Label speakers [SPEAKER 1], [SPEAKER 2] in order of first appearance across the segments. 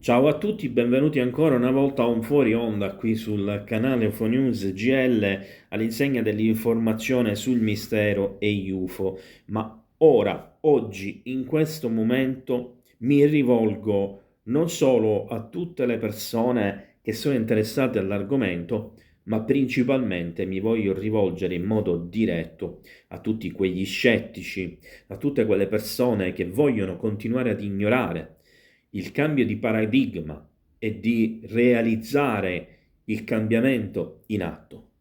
[SPEAKER 1] Ciao a tutti, benvenuti ancora una volta a un fuori onda qui sul canale UFO News GL all'insegna dell'informazione sul mistero e gli UFO. Ma ora, oggi, in questo momento, mi rivolgo non solo a tutte le persone che sono interessate all'argomento, ma principalmente mi voglio rivolgere in modo diretto a tutti quegli scettici, a tutte quelle persone che vogliono continuare ad ignorare il cambio di paradigma e di realizzare il cambiamento in atto.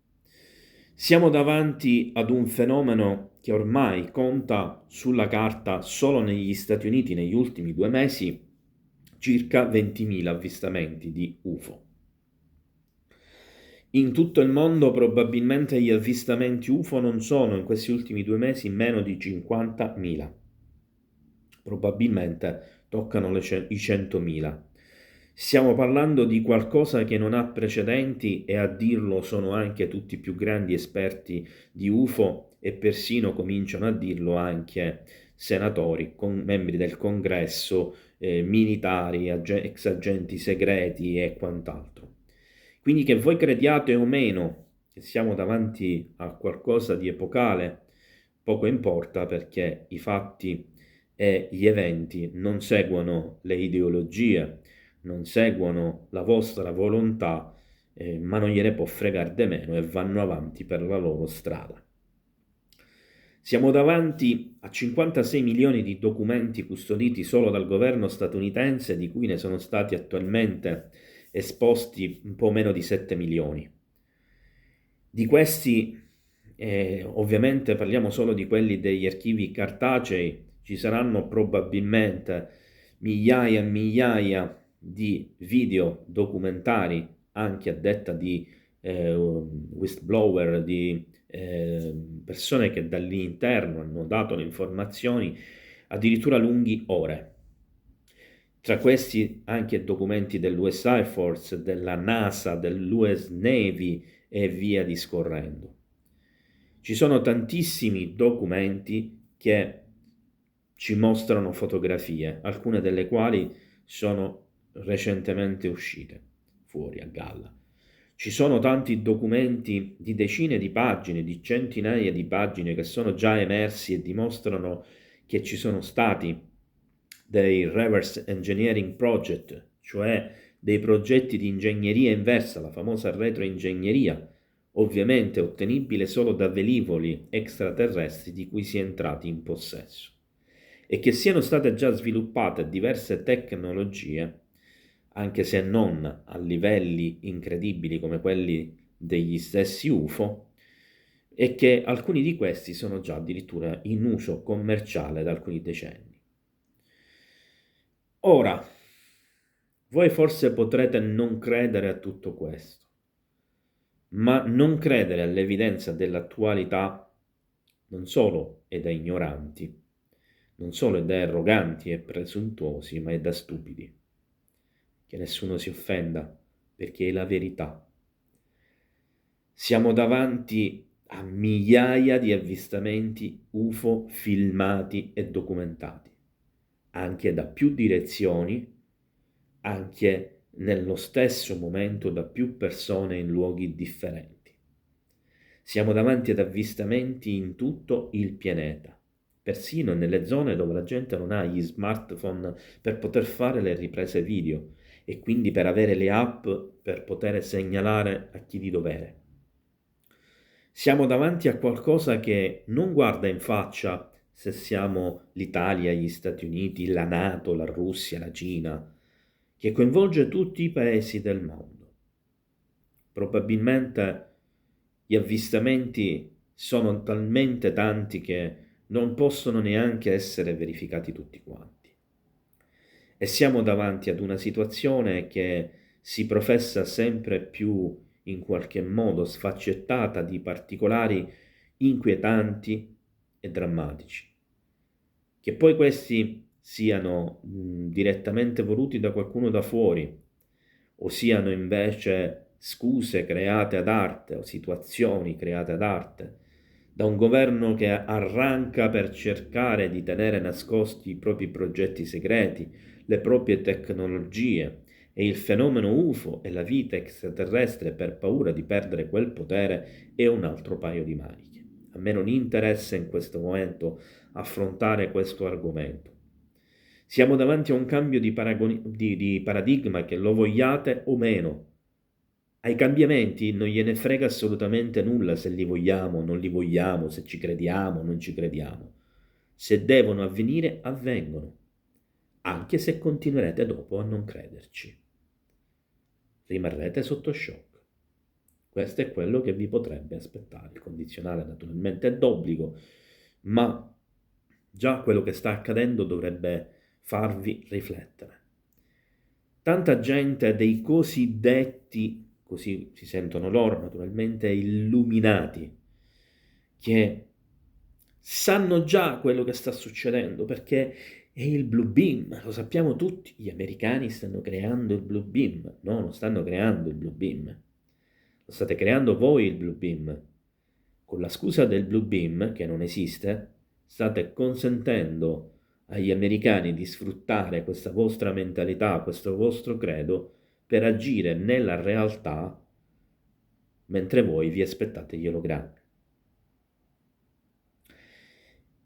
[SPEAKER 1] Siamo davanti ad un fenomeno che ormai conta sulla carta solo negli Stati Uniti negli ultimi 2 mesi circa 20.000 avvistamenti di UFO. In tutto il mondo probabilmente gli avvistamenti UFO non sono in questi ultimi 2 mesi meno di 50.000. Probabilmente toccano i 100.000. Stiamo parlando di qualcosa che non ha precedenti e a dirlo sono anche tutti i più grandi esperti di UFO e persino cominciano a dirlo anche senatori, membri del congresso, militari, ex agenti segreti e quant'altro. Quindi che voi crediate o meno che siamo davanti a qualcosa di epocale, poco importa perché i fatti e gli eventi non seguono le ideologie, non seguono la vostra volontà, ma non gliene può fregare di meno e vanno avanti per la loro strada. Siamo davanti a 56 milioni di documenti custoditi solo dal governo statunitense, di cui ne sono stati attualmente esposti un po' meno di 7 milioni. Di questi, ovviamente parliamo solo di quelli degli archivi cartacei, ci saranno probabilmente migliaia e migliaia di video documentari, anche a detta di whistleblower, di persone che dall'interno hanno dato le informazioni, addirittura lunghi ore. Tra questi anche documenti dell'US Air Force, della NASA, dell'US Navy e via discorrendo. Ci sono tantissimi documenti che ci mostrano fotografie, alcune delle quali sono recentemente uscite fuori a galla. Ci sono tanti documenti di decine di pagine, di centinaia di pagine che sono già emersi e dimostrano che ci sono stati dei reverse engineering project, cioè dei progetti di ingegneria inversa, la famosa retroingegneria, ovviamente ottenibile solo da velivoli extraterrestri di cui si è entrati in possesso, e che siano state già sviluppate diverse tecnologie, anche se non a livelli incredibili come quelli degli stessi UFO, e che alcuni di questi sono già addirittura in uso commerciale da alcuni decenni. Ora, voi forse potrete non credere a tutto questo, ma non credere all'evidenza dell'attualità non solo è da ignoranti, non solo è da arroganti e presuntuosi, ma è da stupidi. Che nessuno si offenda, perché è la verità. Siamo davanti a migliaia di avvistamenti UFO filmati e documentati, anche da più direzioni, anche nello stesso momento da più persone in luoghi differenti. Siamo davanti ad avvistamenti in tutto il pianeta, persino nelle zone dove la gente non ha gli smartphone per poter fare le riprese video e quindi per avere le app per poter segnalare a chi di dovere. Siamo davanti a qualcosa che non guarda in faccia se siamo l'Italia, gli Stati Uniti, la NATO, la Russia, la Cina, che coinvolge tutti i paesi del mondo. Probabilmente gli avvistamenti sono talmente tanti che non possono neanche essere verificati tutti quanti. E siamo davanti ad una situazione che si professa sempre più in qualche modo sfaccettata di particolari inquietanti e drammatici. Che poi questi siano direttamente voluti da qualcuno da fuori o siano invece scuse create ad arte o situazioni create ad arte da un governo che arranca per cercare di tenere nascosti i propri progetti segreti, le proprie tecnologie e il fenomeno UFO e la vita extraterrestre per paura di perdere quel potere è un altro paio di maniche. A me non interessa in questo momento affrontare questo argomento. Siamo davanti a un cambio di paradigma, che lo vogliate o meno. Ai cambiamenti non gliene frega assolutamente nulla se li vogliamo o non li vogliamo, se ci crediamo o non ci crediamo. Se devono avvenire, avvengono, anche se continuerete dopo a non crederci. Rimarrete sotto shock. Questo è quello che vi potrebbe aspettare. Il condizionale naturalmente è d'obbligo, ma già quello che sta accadendo dovrebbe farvi riflettere. Tanta gente dei cosiddetti, così si sentono loro naturalmente, illuminati, che sanno già quello che sta succedendo, perché è il Blue Beam, lo sappiamo tutti, gli americani stanno creando il Blue Beam, no, non stanno creando il Blue Beam, lo state creando voi il Blue Beam. Con la scusa del Blue Beam, che non esiste, state consentendo agli americani di sfruttare questa vostra mentalità, questo vostro credo, per agire nella realtà mentre voi vi aspettate gli ologrammi.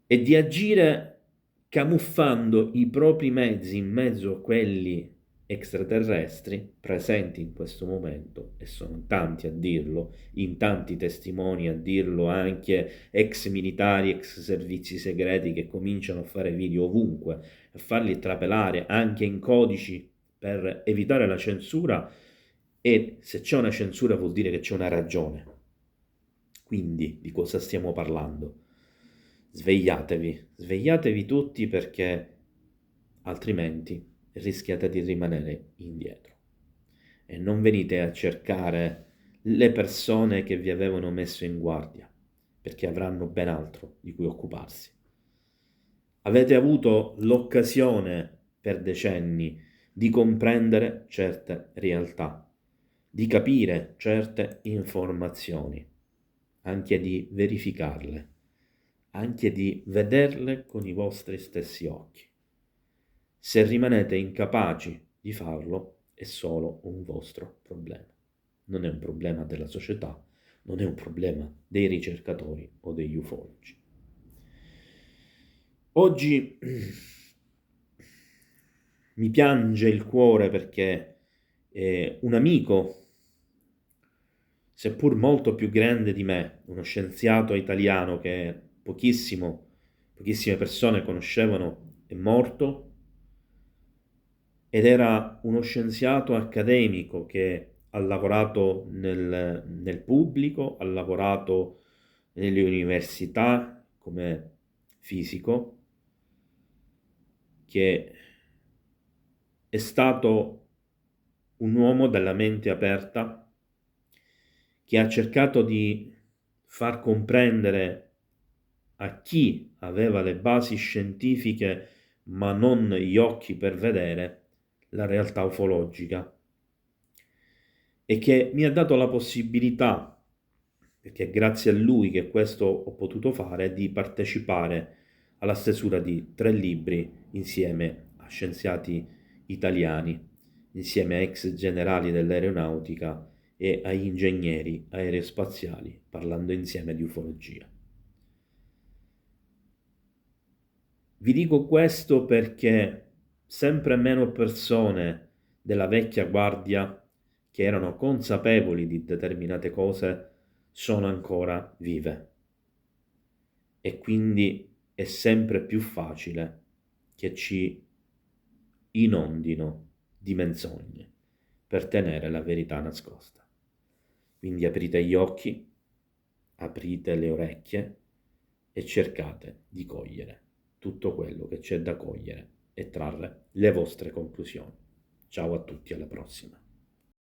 [SPEAKER 1] E di agire camuffando i propri mezzi in mezzo a quelli extraterrestri presenti in questo momento, e sono tanti a dirlo, in tanti testimoni a dirlo, anche ex militari, ex servizi segreti che cominciano a fare video ovunque, a farli trapelare anche in codici per evitare la censura, e se c'è una censura vuol dire che c'è una ragione. Quindi di cosa stiamo parlando? Svegliatevi tutti, perché altrimenti rischiate di rimanere indietro. E non venite a cercare le persone che vi avevano messo in guardia, perché avranno ben altro di cui occuparsi. Avete avuto l'occasione per decenni di comprendere certe realtà, di capire certe informazioni, anche di verificarle, anche di vederle con i vostri stessi occhi. Se rimanete incapaci di farlo, è solo un vostro problema. Non è un problema della società, non è un problema dei ricercatori o degli ufologi. Oggi mi piange il cuore perché un amico, seppur molto più grande di me, uno scienziato italiano che pochissime persone conoscevano, è morto, ed era uno scienziato accademico che ha lavorato nel pubblico, ha lavorato nelle università come fisico, che è stato un uomo dalla mente aperta, che ha cercato di far comprendere a chi aveva le basi scientifiche ma non gli occhi per vedere la realtà ufologica, e che mi ha dato la possibilità, perché è grazie a lui che questo ho potuto fare, di partecipare alla stesura di 3 libri insieme a scienziati italiani, insieme a ex generali dell'aeronautica e agli ingegneri aerospaziali, parlando insieme di ufologia. Vi dico questo perché sempre meno persone della vecchia guardia, che erano consapevoli di determinate cose, sono ancora vive, e quindi è sempre più facile che ci inondino di menzogne per tenere la verità nascosta. Quindi aprite gli occhi, aprite le orecchie e cercate di cogliere tutto quello che c'è da cogliere e trarre le vostre conclusioni. Ciao a tutti, alla prossima.